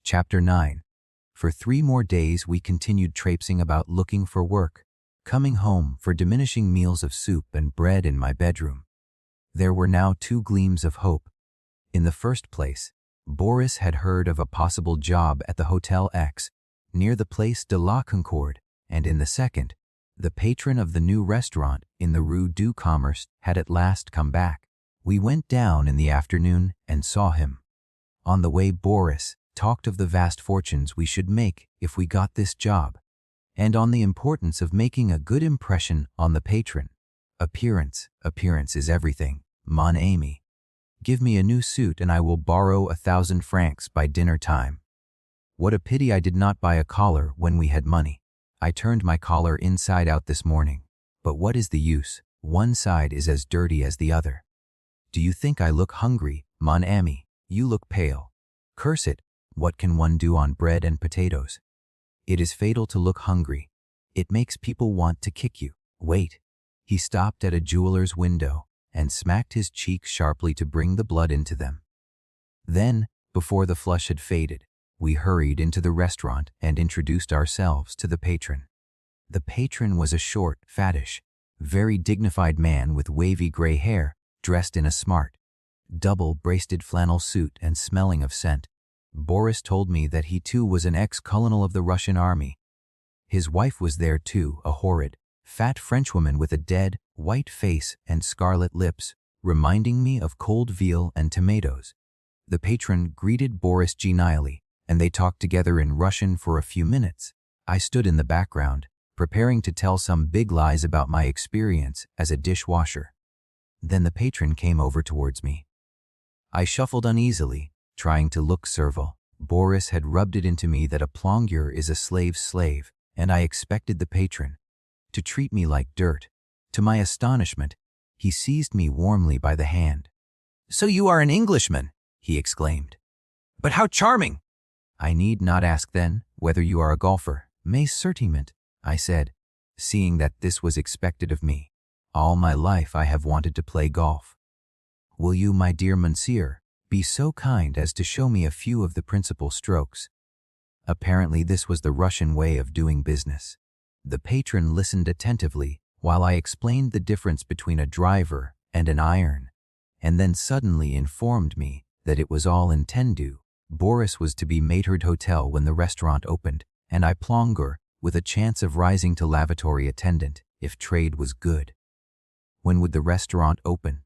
Chapter 9. For 3 more days we continued traipsing about looking for work, coming home for diminishing meals of soup and bread in my bedroom. There were now 2 gleams of hope. In the first place, Boris had heard of a possible job at the Hotel X, near the Place de la Concorde, and in the second, the patron of the new restaurant in the Rue du Commerce had at last come back. We went down in the afternoon and saw him. On the way, Boris talked of the vast fortunes we should make if we got this job, and on the importance of making a good impression on the patron. Appearance is everything, mon ami. Give me a new suit and I will borrow 1,000 francs by dinner time. What a pity I did not buy a collar when we had money. I turned my collar inside out this morning, but what is the use? One side is as dirty as the other. Do you think I look hungry, mon ami? You look pale. Curse it, what can one do on bread and potatoes? It is fatal to look hungry. It makes people want to kick you. Wait. He stopped at a jeweler's window and smacked his cheeks sharply to bring the blood into them. Then, before the flush had faded, we hurried into the restaurant and introduced ourselves to the patron. The patron was a short, fattish, very dignified man with wavy gray hair, dressed in a smart, double-breasted flannel suit and smelling of scent. Boris told me that he too was an ex-colonel of the Russian army. His wife was there too, a horrid, fat Frenchwoman with a dead, white face and scarlet lips, reminding me of cold veal and tomatoes. The patron greeted Boris genially, and they talked together in Russian for a few minutes. I stood in the background, preparing to tell some big lies about my experience as a dishwasher. Then the patron came over towards me. I shuffled uneasily, trying to look servile. Boris had rubbed it into me that a plongeur is a slave's slave, and I expected the patron to treat me like dirt. To my astonishment, he seized me warmly by the hand. "So you are an Englishman," he exclaimed. "But how charming!" "I need not ask then whether you are a golfer." "Mais certainement," I said, seeing that this was expected of me. All my life I have wanted to play golf. "Will you, my dear monsieur, be so kind as to show me a few of the principal strokes?" Apparently this was the Russian way of doing business. The patron listened attentively while I explained the difference between a driver and an iron, and then suddenly informed me that it was all intendu. Boris was to be maître d'hôtel when the restaurant opened, and I plongeur, with a chance of rising to lavatory attendant if trade was good. When would the restaurant open?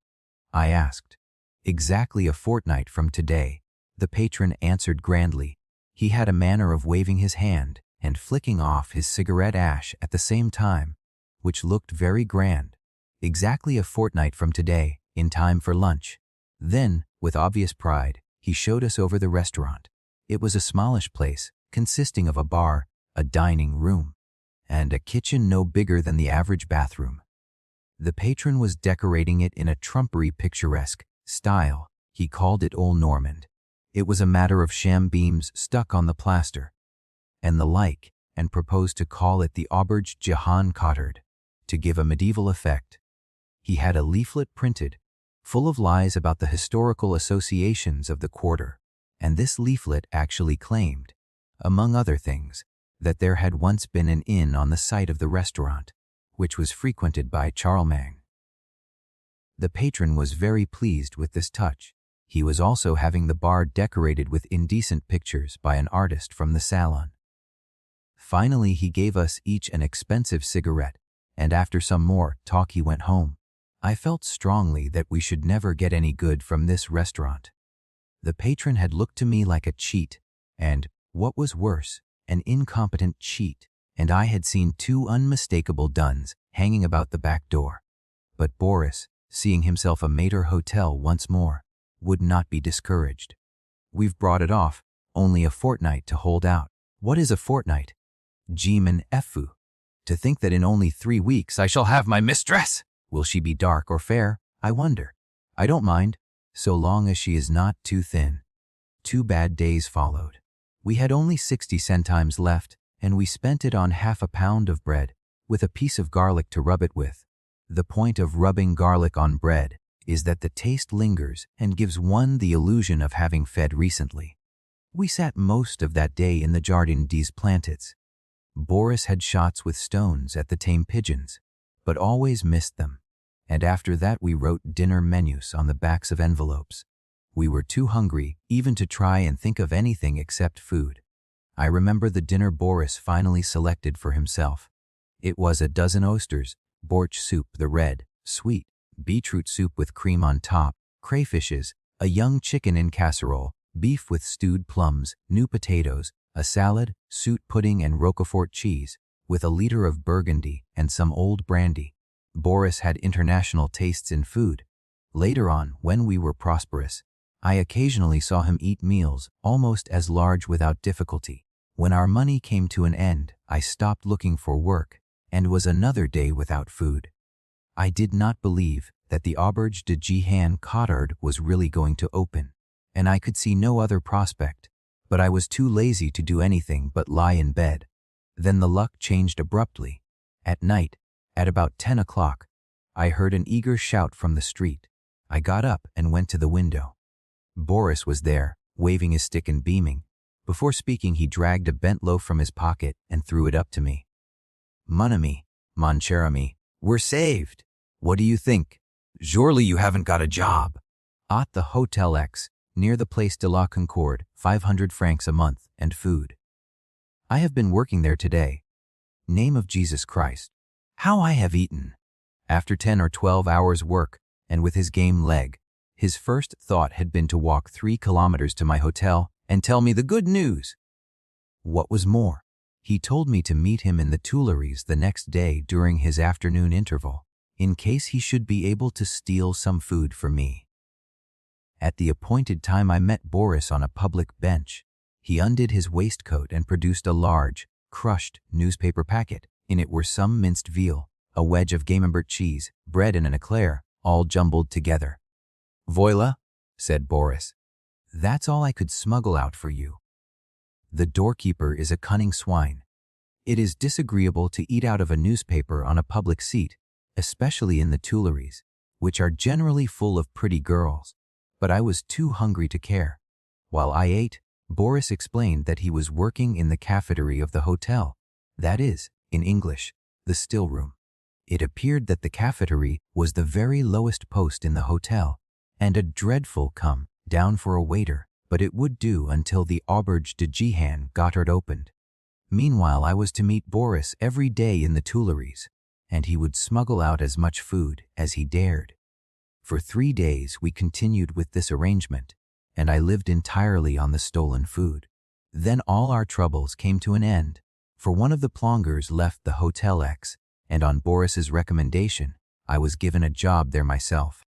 I asked. "Exactly a fortnight from today," the patron answered grandly. He had a manner of waving his hand and flicking off his cigarette ash at the same time, which looked very grand. "Exactly a fortnight from today, in time for lunch." Then, with obvious pride, he showed us over the restaurant. It was a smallish place, consisting of a bar, a dining room, and a kitchen no bigger than the average bathroom. The patron was decorating it in a trumpery picturesque style. He called it Old Normand. It was a matter of sham beams stuck on the plaster, and the like, and proposed to call it the Auberge Jehan Cotard, to give a medieval effect. He had a leaflet printed, full of lies about the historical associations of the quarter, and this leaflet actually claimed, among other things, that there had once been an inn on the site of the restaurant, which was frequented by Charlemagne. The patron was very pleased with this touch. He was also having the bar decorated with indecent pictures by an artist from the salon. Finally, he gave us each an expensive cigarette, and after some more talk he went home. I felt strongly that we should never get any good from this restaurant. The patron had looked to me like a cheat, and, what was worse, an incompetent cheat, and I had seen 2 unmistakable duns hanging about the back door. But Boris, seeing himself a maître d'hôtel once more, would not be discouraged. "We've brought it off, only a fortnight to hold out." "What is a fortnight?" "Jeman effu. To think that in only 3 weeks I shall have my mistress! Will she be dark or fair, I wonder? I don't mind, so long as she is not too thin." 2 bad days followed. We had only 60 centimes left, and we spent it on half a pound of bread, with a piece of garlic to rub it with. The point of rubbing garlic on bread is that the taste lingers and gives one the illusion of having fed recently. We sat most of that day in the Jardin des Plantes. Boris had shots with stones at the tame pigeons, but always missed them. And after that we wrote dinner menus on the backs of envelopes. We were too hungry even to try and think of anything except food. I remember the dinner Boris finally selected for himself. It was a dozen oysters, borsch soup the red, sweet, beetroot soup with cream on top, crayfishes, a young chicken in casserole, beef with stewed plums, new potatoes, a salad, suet pudding and Roquefort cheese, with a liter of Burgundy and some old brandy. Boris had international tastes in food. Later on, when we were prosperous, I occasionally saw him eat meals almost as large without difficulty. When our money came to an end, I stopped looking for work and was another day without food. I did not believe that the Auberge de Jehan Cotard was really going to open, and I could see no other prospect, but I was too lazy to do anything but lie in bed. Then the luck changed abruptly. At night, at about 10 o'clock, I heard an eager shout from the street. I got up and went to the window. Boris was there, waving his stick and beaming. Before speaking, he dragged a bent loaf from his pocket and threw it up to me. Mon ami, mon cher ami, we're saved. What do you think? Surely you haven't got a job. At the Hotel X, near the Place de la Concorde, 500 francs a month and food. I have been working there today. Name of Jesus Christ. How I have eaten. After 10 or 12 hours work, and with his game leg, his first thought had been to walk 3 kilometers to my hotel and tell me the good news. What was more, he told me to meet him in the Tuileries the next day during his afternoon interval, in case he should be able to steal some food for me. At the appointed time I met Boris on a public bench. He undid his waistcoat and produced a large, crushed newspaper packet. In it were some minced veal, a wedge of Camembert cheese, bread and an eclair, all jumbled together. Voila, said Boris. That's all I could smuggle out for you. The doorkeeper is a cunning swine. It is disagreeable to eat out of a newspaper on a public seat, especially in the Tuileries, which are generally full of pretty girls. But I was too hungry to care. While I ate, Boris explained that he was working in the cafetery of the hotel, that is, in English, the still room. It appeared that the cafetery was the very lowest post in the hotel, and a dreadful come down for a waiter, but it would do until the Auberge de Jehan Cotard opened. Meanwhile, I was to meet Boris every day in the Tuileries, and he would smuggle out as much food as he dared. For 3 days we continued with this arrangement, and I lived entirely on the stolen food. Then all our troubles came to an end, for one of the plongeurs left the Hotel X, and on Boris's recommendation, I was given a job there myself.